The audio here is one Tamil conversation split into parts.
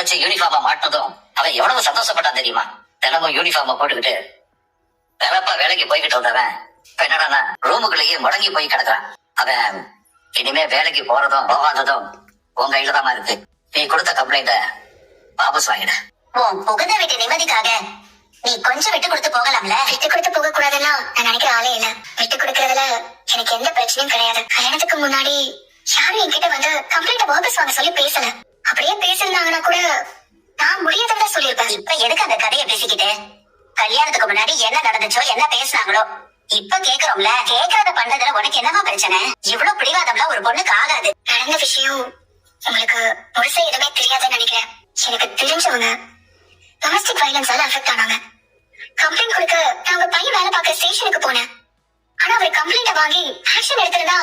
கிடைச்சு யூனிஃபார்மா மாட்டினதும் அவன் எவ்வளவு சந்தோஷப்பட்டான் தெரியுமா? தினமும் யூனிஃபார்ம போட்டுக்கிட்டு வெளப்பா வேலைக்கு போய்கிட்டு வந்தவன் இப்ப என்னடானா ரூமுக்குள்ளேயே முடங்கி போய் கிடக்குறான். அவன் இனிமே வேலைக்கு போறதும் போகாததும் உங்க கையில தான் இருக்கு. நீ கொடுத்த கம்ப்ளைண்ட வாபஸ் வாங்கிட. புகுந்த வீட்டு நிம்மதிக்காக நீ கொஞ்சம் விட்டு கொடுத்து போகலாம்ல. விட்டு கொடுத்து போக கூடாதுன்னா நான் நினைக்கிற ஆளே இல்ல. விட்டு கொடுக்கறதுல எனக்கு எந்த பிரச்சனையும் கிடையாது. கல்யாணத்துக்கு முன்னாடி யாரும் என்கிட்ட வந்து கம்ப்ளைண்ட வாபஸ் வாங்க சொல்லி பேசல. அப்படியே பேசிருந்தாங்கன்னா கூட நான் முடியாததா சொல்லியிருப்பேன். இப்ப எதுக்கு அந்த கதையை பேசிக்கிட்டு? கல்யாணத்துக்கு முன்னாடி என்ன நடந்துச்சோ என்ன பேசினாங்களோ இப்ப கேக்குறோம்ல. கேக்குறத பண்றதுல உனக்கு என்னமா பிரச்சனை? இவ்வளவு பிடிவாதம்லாம் ஒரு பொண்ணுக்கு ஆகாது. நடந்த விஷயம் உங்களுக்கு முழுசா எதுவுமே தெரியாதுன்னு நினைக்கிறேன். எனக்கு தெரிஞ்சவங்க டொமஸ்டிக் வயலன்ஸால அஃபெக்ட் ஆனாங்க. கம்ப்ளைண்ட் கொடுக்க நான் உங்க பையன் வேலை பார்க்க ஸ்டேஷனுக்கு போனேன். ஆனா அவர் கம்ப்ளைண்ட வாங்கி ஆக்ஷன் எடுத்திருந்தா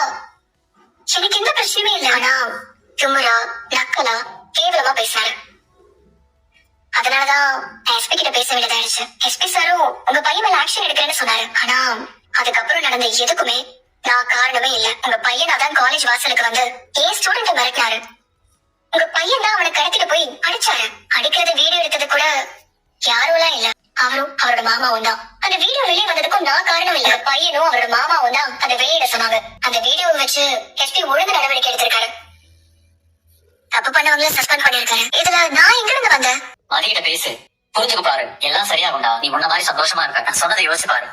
எனக்கு எந்த பிரச்சனையுமே இல்லை. ஆனா தும்முறா நக்கலா கேவலமா பேசினாரு. அதனாலதான் நான் எஸ்பி கிட்ட பேச வேண்டியதாயிடுச்சு. எஸ்பி சாரும் உங்க பையன் மேல ஆக்ஷன் எடுக்கிறேன்னு சொன்னாரு. ஆனா அதுக்கப்புறம் நடந்த எதுக்குமே நான் காரணமே இல்ல. உங்க பையன் அதான் காலேஜ் வாசலுக்கு வந்து ஏன் ஸ்டூடெண்ட் மிரட்டினாரு. உங்க பையன் தான் அவனை கடத்திட்டு போய் அடிச்சாரு. அடிக்கிறது வீடியோ எடுத்தது கூட யாரும் இல்ல, அவரும் அவரோட மாமாவும் தான். அந்த வீடியோ வெளியே வந்ததுக்கும் நான் காரணம் இல்ல. பையனும் அவரோட மாமாவும் தான் அதை வெளியிட சொன்னாங்க. அந்த வீடியோவை வச்சு எஸ்பி ஒழுங்கு நடவடிக்கை எடுத்திருக்காரு. தப்பு பண்ணவங்கள சஸ்பெண்ட் பண்ணிருக்காரு. இதுல நான் எங்க இருந்து வந்தேன்? மதிக்கிட்ட பேசு, புரிஞ்சுக்கு பாரு, எல்லாம் சரியாகும்டா. நீ முன்ன மாதிரி சந்தோஷமா இருக்க. நான் சொன்னதை யோசிச்சு பாரு.